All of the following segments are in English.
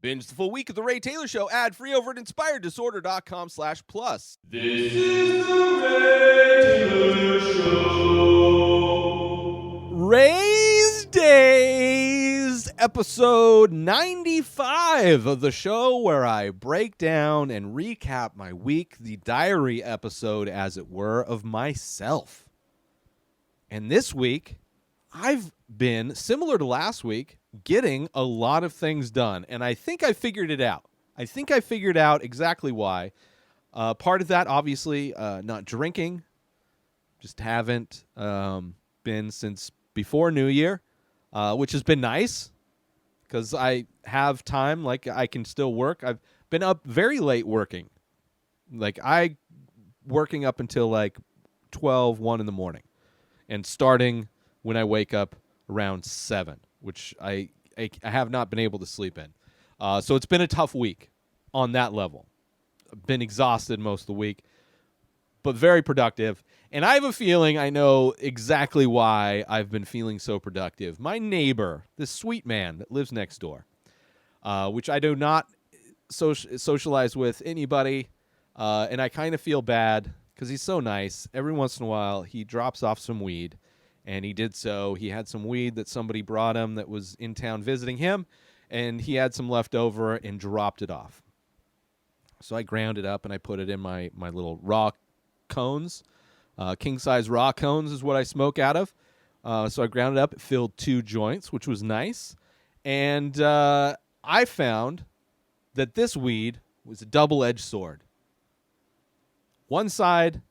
Binge the full week of The Ray Taylor Show ad-free over at inspireddisorder.com/plus. This is The Ray Taylor Show. Rayz Dayz, episode 95 of the show, where I break down and recap my week, the diary episode, as it were, of myself. And this week, I've been, similar to last week, getting a lot of things done. And I think I figured it out. I think I figured out exactly why. Part of that, obviously, not drinking. Just haven't been since before New Year, which has been nice because I have time. Like, I can still work. I've been up very late working. Like, working up until like 12, 1 in the morning. And starting when I wake up around 7, which I have not been able to sleep in. So it's been a tough week on that level. I've been exhausted most of the week, but very productive. And I have a feeling I know exactly why I've been feeling so productive. My neighbor, this sweet man that lives next door, which I do not socialize with anybody, and I kind of feel bad because he's so nice. Every once in a while, he drops off some weed. And he did so. He had some weed that somebody brought him that was in town visiting him, and he had some left over and dropped it off. So I ground it up, and I put it in my little raw cones. King-size raw cones is what I smoke out of. So I ground it up. It filled 2 joints, which was nice. And I found that this weed was a double-edged sword. One side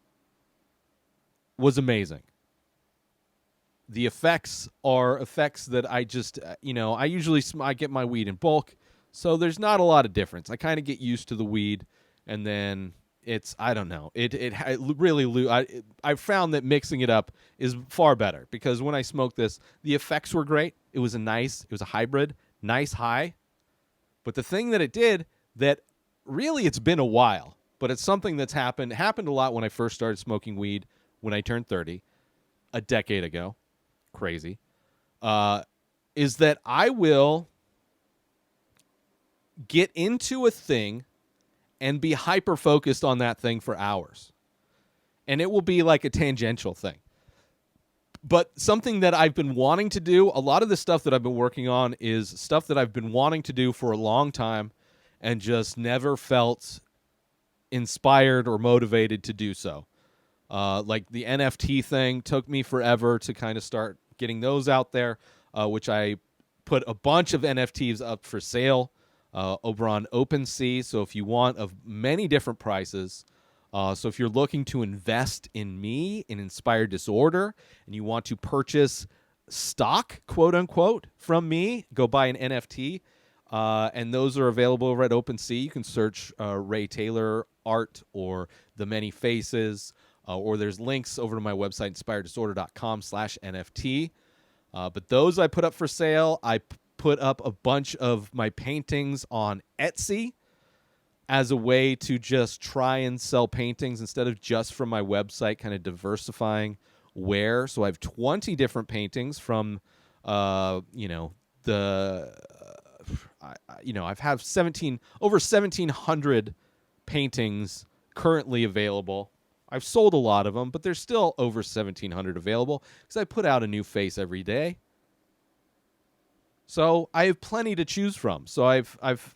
was amazing. The effects are effects that I just, I usually I get my weed in bulk, so there's not a lot of difference. I kind of get used to the weed, and then it's, I don't know. It really, I found that mixing it up is far better, because when I smoked this, the effects were great. It was a hybrid, nice high. But the thing that it did, that really it's been a while, but it's something that's happened a lot when I first started smoking weed when I turned 30, a decade ago. Crazy, is that I will get into a thing and be hyper-focused on that thing for hours. And it will be like a tangential thing. But something that I've been wanting to do, a lot of the stuff that I've been working on is stuff that I've been wanting to do for a long time and just never felt inspired or motivated to do so. Like the NFT thing took me forever to kind of start getting those out there, which I put a bunch of NFTs up for sale over on OpenSea. So if you want, of many different prices. So if you're looking to invest in me, in Inspired Disorder, and you want to purchase stock, quote unquote, from me, go buy an NFT. And those are available over at OpenSea. You can search Ray Taylor art or The Many Faces. Or there's links over to my website, inspireddisorder.com/NFT. But those I put up for sale. I put up a bunch of my paintings on Etsy as a way to just try and sell paintings instead of just from my website, kind of diversifying where. So I have 20 different paintings from, I've have over 1,700 paintings currently available. I've sold a lot of them, but there's still over 1,700 available because I put out a new face every day. So I have plenty to choose from. So I've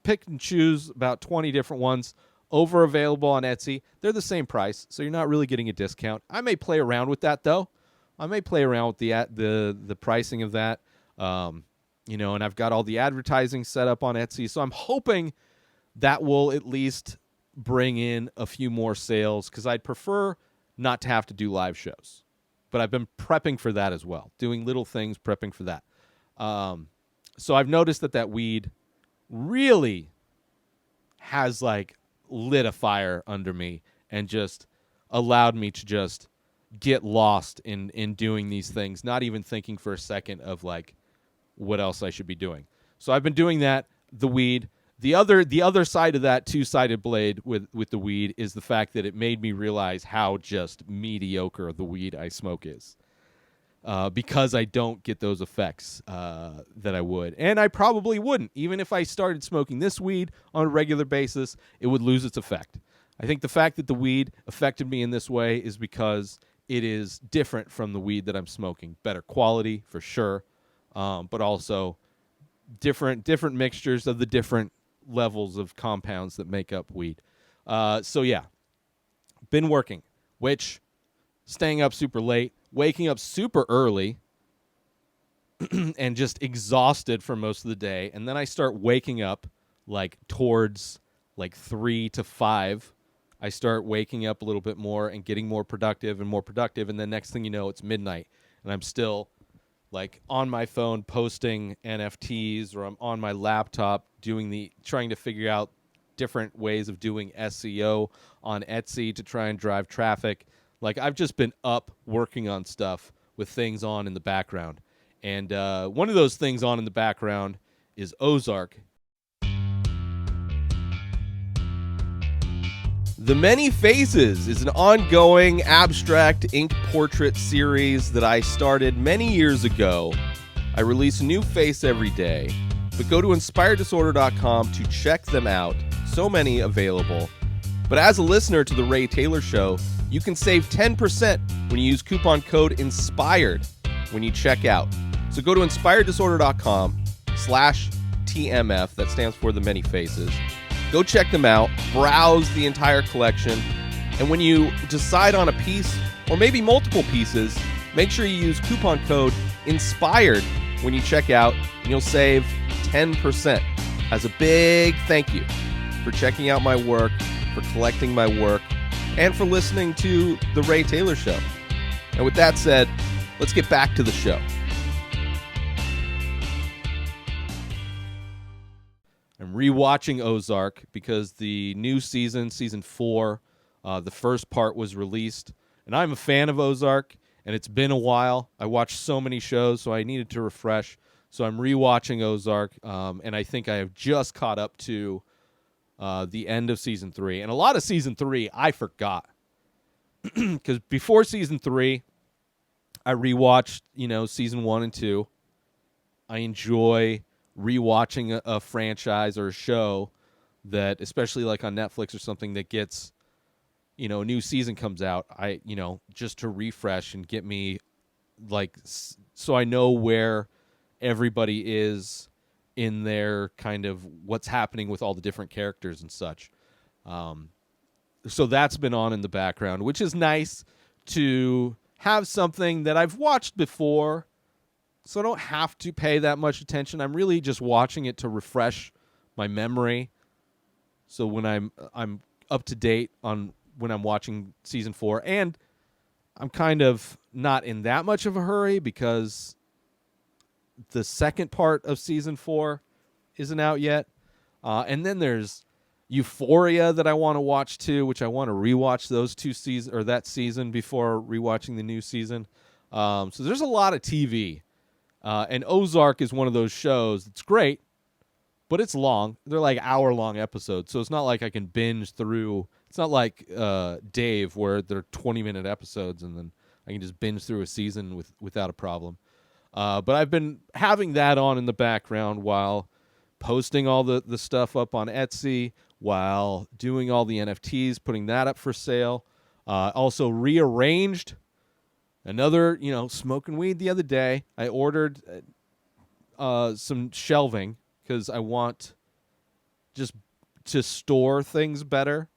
picked and choose about 20 different ones over available on Etsy. They're the same price, so you're not really getting a discount. I may play around with that though. I may play around with the pricing of that. And I've got all the advertising set up on Etsy, so I'm hoping that will at least bring in a few more sales, because I'd prefer not to have to do live shows. But I've been prepping for that as well, doing little things, prepping for that. So I've noticed that weed really has like lit a fire under me and just allowed me to just get lost in doing these things, not even thinking for a second of like what else I should be doing. So I've been doing that, the weed. The other side of that two-sided blade with the weed is the fact that it made me realize how just mediocre the weed I smoke is. because I don't get those effects that I would. And I probably wouldn't. Even if I started smoking this weed on a regular basis, it would lose its effect. I think the fact that the weed affected me in this way is because it is different from the weed that I'm smoking. Better quality, for sure, but also different mixtures of the different levels of compounds that make up weed. So, yeah, been working, which staying up super late, waking up super early, and just exhausted for most of the day. And then I start waking up like towards like 3 to 5. I start waking up a little bit more and getting more productive. And then next thing you know, it's midnight and I'm still like on my phone posting NFTs, or I'm on my laptop trying to figure out different ways of doing SEO on Etsy to try and drive traffic. Like, I've just been up working on stuff with things on in the background. And one of those things on in the background is Ozark. The Many Faces is an ongoing abstract ink portrait series that I started many years ago. I release a new face every day, but go to inspireddisorder.com to check them out. So many available. But as a listener to The Ray Taylor Show, you can save 10% when you use coupon code INSPIRED when you check out. So go to inspireddisorder.com/TMF, that stands for The Many Faces. Go check them out, browse the entire collection, and when you decide on a piece, or maybe multiple pieces, make sure you use coupon code INSPIRED when you check out, and you'll save 10%. As a big thank you for checking out my work, for collecting my work, and for listening to The Ray Taylor Show. And with that said, let's get back to the show. I'm rewatching Ozark because the new season 4, the first part was released. And I'm a fan of Ozark, and it's been a while. I watched so many shows, so I needed to refresh. So I'm rewatching Ozark, and I think I have just caught up to the end of season 3. And a lot of season 3 I forgot. Because before season 3, I rewatched, season 1 and 2. I enjoy rewatching a franchise or a show that, especially like on Netflix or something, that gets, a new season comes out, just to refresh and get me like, so I know where everybody is in their kind of what's happening with all the different characters and such. So that's been on in the background, which is nice to have something that I've watched before, so I don't have to pay that much attention. I'm really just watching it to refresh my memory. So when I'm up to date on when I'm watching season 4, and I'm kind of not in that much of a hurry because the second part of season 4 isn't out yet. And then there's Euphoria that I want to watch too, which I want to rewatch those two seasons, or that season, before rewatching the new season. So there's a lot of TV. And Ozark is one of those shows. It's great, but it's long. They're like hour-long episodes, so it's not like I can binge through. It's not like Dave, where they're 20-minute episodes, and then I can just binge through a season without a problem. But I've been having that on in the background while posting all the stuff up on Etsy, while doing all the NFTs, putting that up for sale. Also rearranged another, smoking weed the other day. I ordered some shelving because I want just to store things better,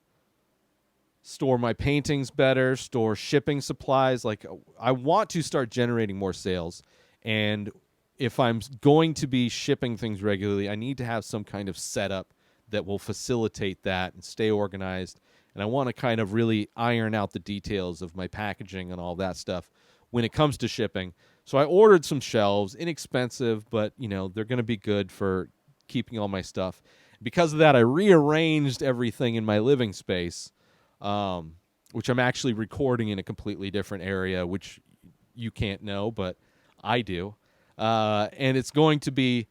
store my paintings better, store shipping supplies. Like, I want to start generating more sales. And if I'm going to be shipping things regularly, I need to have some kind of setup that will facilitate that and stay organized. And I want to kind of really iron out the details of my packaging and all that stuff when it comes to shipping. So I ordered some shelves, inexpensive, but, they're going to be good for keeping all my stuff. Because of that, I rearranged everything in my living space, which I'm actually recording in a completely different area, which you can't know, but I do. And it's going to be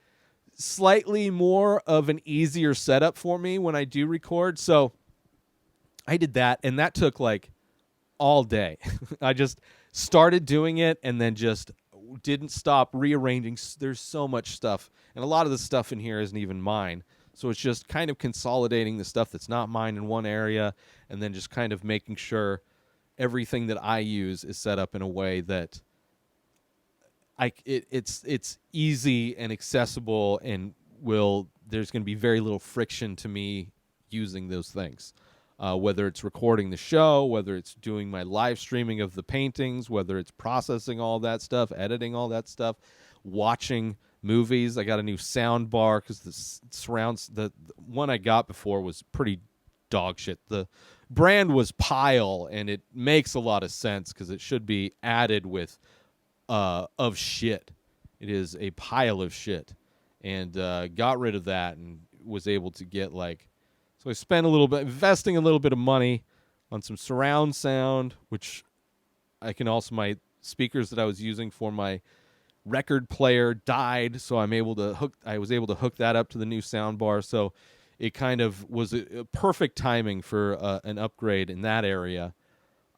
slightly more of an easier setup for me when I do record. So I did that, and that took like all day. I just started doing it and then just didn't stop rearranging. There's so much stuff, and a lot of the stuff in here isn't even mine. So it's just kind of consolidating the stuff that's not mine in one area, and then just kind of making sure everything that I use is set up in a way that it's easy and accessible, and there's going to be very little friction to me using those things. Whether it's recording the show, whether it's doing my live streaming of the paintings, whether it's processing all that stuff, editing all that stuff, watching movies. I got a new sound bar because the one I got before was pretty dog shit. The brand was Pile, and it makes a lot of sense because it should be added with of shit. It is a pile of shit, and got rid of that and was able to get so I spent investing a little bit of money on some surround sound, which I can also, my speakers that I was using for my record player died, so I was able to hook that up to the new sound bar. So it kind of was a perfect timing for an upgrade in that area.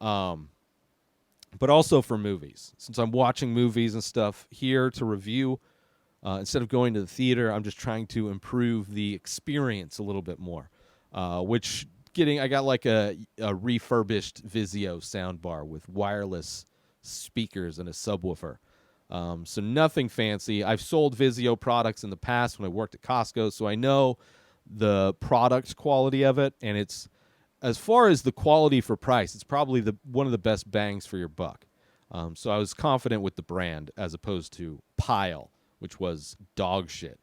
But also for movies, since I'm watching movies and stuff here to review, instead of going to the theater, I'm just trying to improve the experience a little bit more. I got like a refurbished Vizio soundbar with wireless speakers and a subwoofer. So nothing fancy. I've sold Vizio products in the past when I worked at Costco, so I know the product quality of it, and it's, as far as the quality for price, it's probably one of the best bangs for your buck. So I was confident with the brand as opposed to Pile, which was dog shit.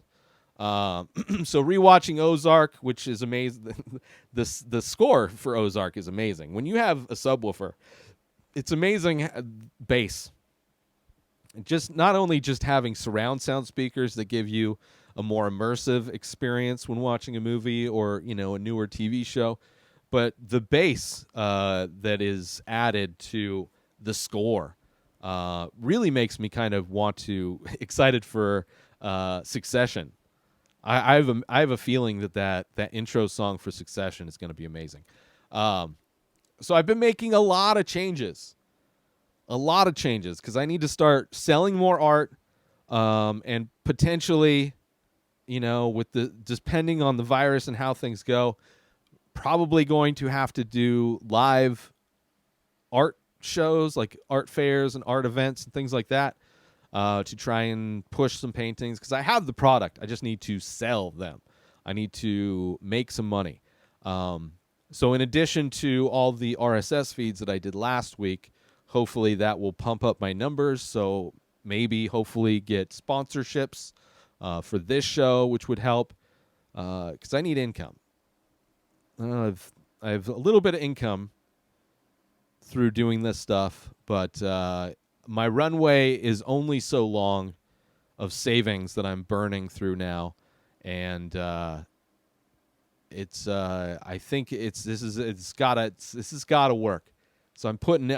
So rewatching Ozark, which is amazing. The score for Ozark is amazing. When you have a subwoofer, it's amazing bass. Just not only just having surround sound speakers that give you a more immersive experience when watching a movie or a newer TV show, but the bass that is added to the score really makes me kind of excited for Succession. I have a feeling that intro song for Succession is going to be amazing. So I've been making a lot of changes because I need to start selling more art, and potentially, with depending on the virus and how things go, probably going to have to do live art shows, like art fairs and art events and things like that, to try and push some paintings, because I have the product. I just need to sell them. I need to make some money. So in addition to all the RSS feeds that I did last week, hopefully that will pump up my numbers. So maybe hopefully get sponsorships for this show, which would help, because I need income. I have a little bit of income through doing this stuff, but my runway is only so long of savings that I'm burning through now, and I think this has gotta work. So I'm putting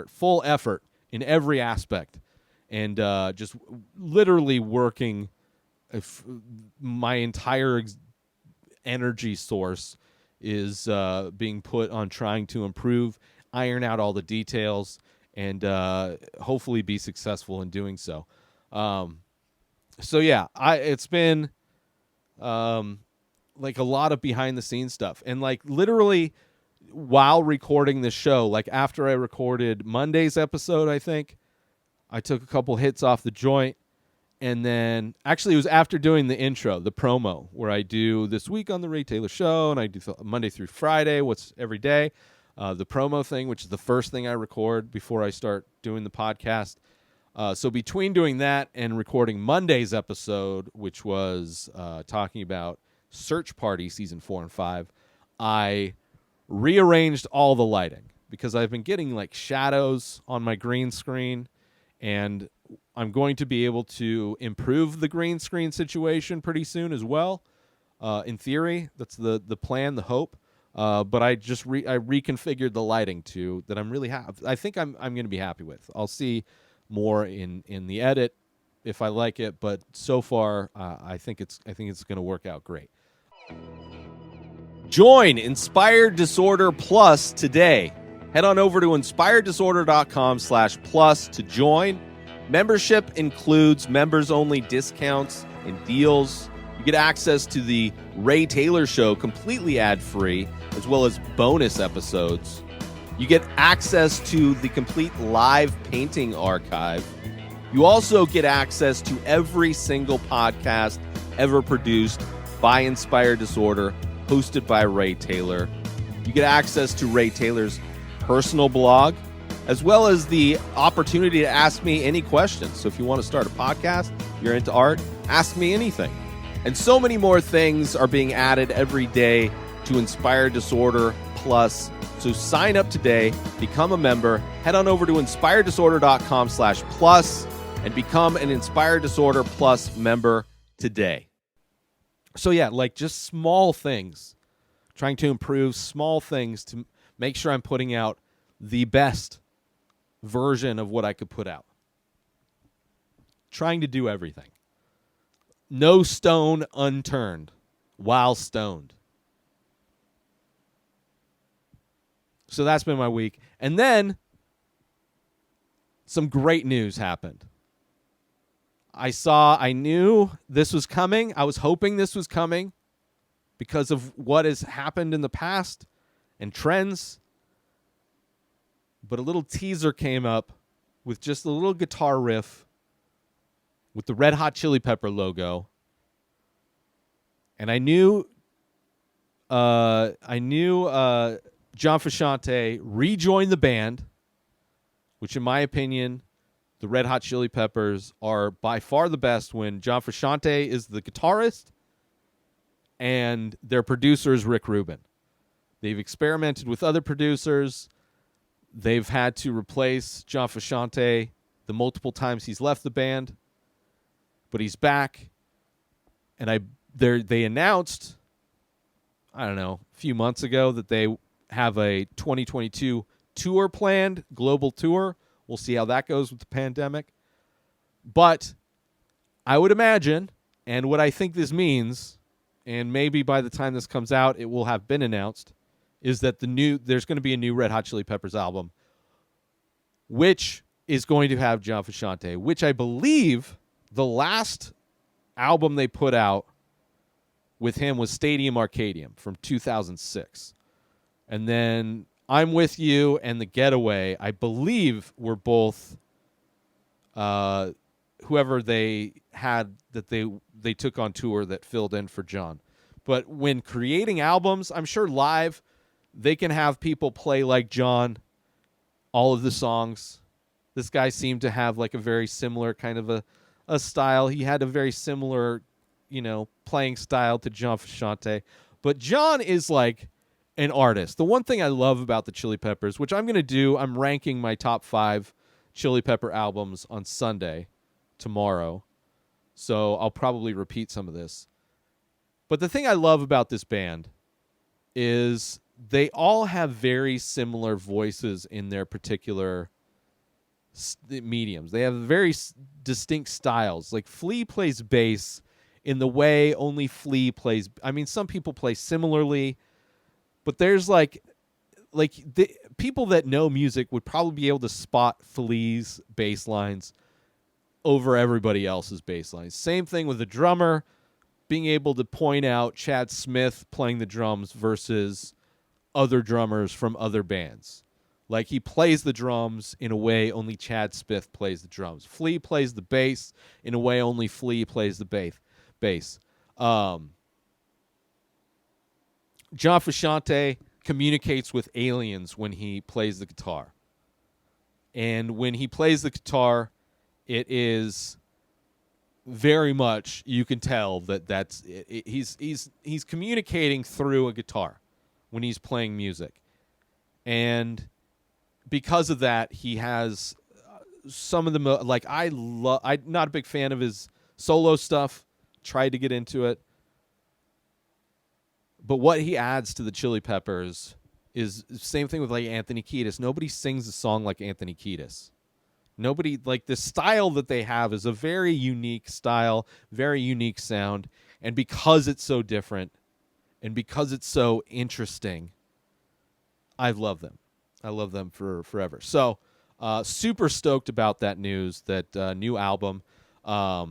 full effort in every aspect, and just literally working. My entire energy source is being put on trying to improve, iron out all the details, and hopefully be successful in doing so. So yeah, it's been like a lot of behind the scenes stuff, and like literally while recording this show, like after I recorded Monday's episode, I think I took a couple hits off the joint. And then, actually, it was after doing the intro, the promo, where I do this week on the Retailer Show, and I do Monday through Friday, what's every day, the promo thing, which is the first thing I record before I start doing the podcast. So between doing that and recording Monday's episode, which was talking about Search Party Season 4 and 5, I rearranged all the lighting, because I've been getting like shadows on my green screen, and I'm going to be able to improve the green screen situation pretty soon as well. In theory, that's the plan, the hope. But I just I reconfigured the lighting to that I'm really happy. I think I'm going to be happy with. I'll see more in the edit if I like it, but so far I think it's going to work out great. Join Inspired Disorder Plus today. Head on over to inspireddisorder.com/plus to join. Membership includes members-only discounts and deals. You get access to the Ray Taylor Show completely ad-free, as well as bonus episodes. You get access to the complete live painting archive. You also get access to every single podcast ever produced by Inspired Disorder, hosted by Ray Taylor. You get access to Ray Taylor's personal blog, as well as the opportunity to ask me any questions. So if you want to start a podcast, you're into art, ask me anything. And so many more things are being added every day to Inspired Disorder Plus. So sign up today, become a member, head on over to inspireddisorder.com/plus and become an Inspired Disorder Plus member today. So yeah, like just small things, trying to improve small things to make sure I'm putting out the best version of what I could put out. Trying to do everything. No stone unturned while stoned. So that's been my week. And then some great news happened. I knew this was coming. I was hoping this was coming because of what has happened in the past and trends. But a little teaser came up with just a little guitar riff with the Red Hot Chili Pepper logo. And I knew John Frusciante rejoined the band, which in my opinion, the Red Hot Chili Peppers are by far the best when John Frusciante is the guitarist and their producer is Rick Rubin. They've experimented with other producers. They've had to replace John Frusciante the multiple times he's left the band, but he's back. And they announced, I don't know, a few months ago that they have a 2022 tour planned, global tour. We'll see how that goes with the pandemic. But I would imagine, and what I think this means, and maybe by the time this comes out, it will have been announced, is that there's going to be a new Red Hot Chili Peppers album, which is going to have John Frusciante, which I believe the last album they put out with him was Stadium Arcadium from 2006. And then I'm With You and The Getaway, I believe, were both whoever they had that they took on tour that filled in for John. But when creating albums, I'm sure live they can have people play like John all of the songs. This guy seemed to have like a very similar kind of a style. He had a very similar, playing style to John Frusciante. But John is like an artist. The one thing I love about the Chili Peppers, which I'm going to do, I'm ranking my top 5 Chili Pepper albums on Sunday, tomorrow. So I'll probably repeat some of this. But the thing I love about this band is they all have very similar voices in their particular mediums. They have very distinct styles. Like Flea plays bass in the way only Flea plays. I mean, some people play similarly, but there's like the people that know music would probably be able to spot Flea's bass lines over everybody else's bass lines. Same thing with the drummer, being able to point out Chad Smith playing the drums versus other drummers from other bands. Like he plays the drums in a way only Chad Smith plays the drums. Flea plays the bass in a way only Flea plays the bass. John Frusciante communicates with aliens when he plays the guitar. And when he plays the guitar, it is very much, you can tell that's he's communicating through a guitar when he's playing music. And because of that, he has some of the I'm not a big fan of his solo stuff. Tried to get into it. But what he adds to the Chili Peppers is the same thing with like Anthony Kiedis. Nobody sings a song like Anthony Kiedis. Nobody, like the style that they have is a very unique style, very unique sound. And because it's so different and because it's so interesting, I love them. I love them for forever. So Super stoked about that news, that new album. I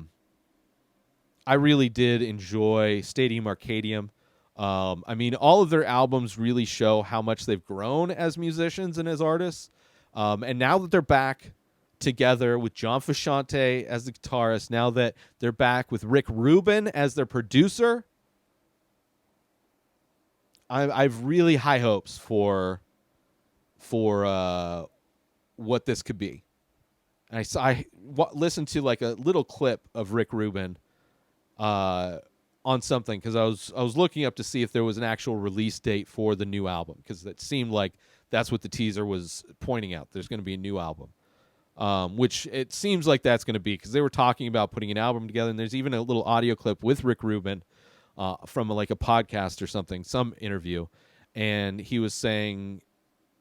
really did enjoy Stadium Arcadium. I mean, all of their albums really show how much they've grown as musicians and as artists. And now that they're back together with John Frusciante as the guitarist, now that they're back with Rick Rubin as their producer, I've really high hopes for what this could be. And I listened to like a little clip of Rick Rubin on something, because I was looking up to see if there was an actual release date for the new album, because it seemed like that's what the teaser was pointing out. There's going to be a new album, which it seems like that's going to be, because they were talking about putting an album together, and there's even a little audio clip with Rick Rubin from like a podcast or something, some interview, and he was saying,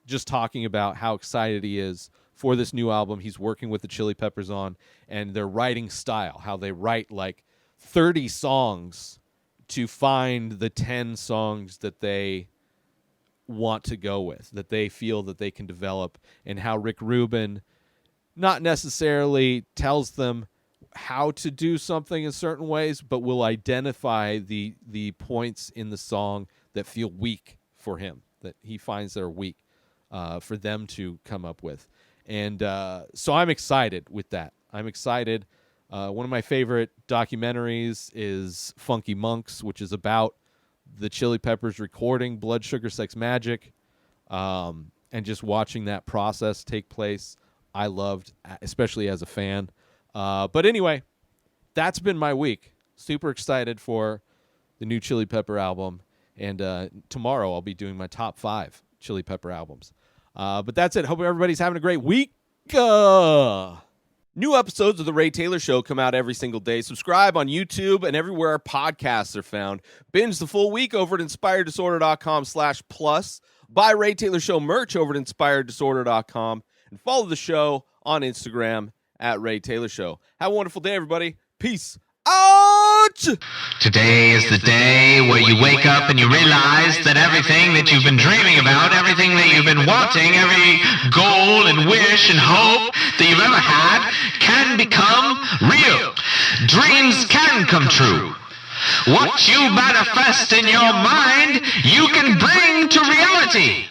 just talking about how excited he is for this new album he's working with the Chili Peppers on, and their writing style, how they write like 30 songs to find the 10 songs that they want to go with, that they feel that they can develop, and how Rick Rubin not necessarily tells them how to do something in certain ways, but will identify the points in the song that feel weak for him, that he finds that are weak for them to come up with. And so I'm excited with that. I'm excited. One of my favorite documentaries is Funky Monks, which is about the Chili Peppers recording Blood Sugar Sex Magic, and just watching that process take place. I loved, especially as a fan. But anyway, that's been my week. Super excited for the new Chili Pepper album. And tomorrow I'll be doing my top 5 Chili Pepper albums. But that's it. Hope everybody's having a great week. New episodes of The Ray Taylor Show come out every single day. Subscribe on YouTube and everywhere our podcasts are found. Binge the full week over at inspireddisorder.com/plus. Buy Ray Taylor Show merch over at inspireddisorder.com. And follow the show on Instagram at Ray Taylor Show. Have a wonderful day, everybody. Peace out! Today is the day where you wake up and you realize that everything that you've been dreaming about, everything that you've been wanting, every goal and wish and hope that you've ever had can become real. Dreams can come true. What you manifest in your mind, you can bring to reality.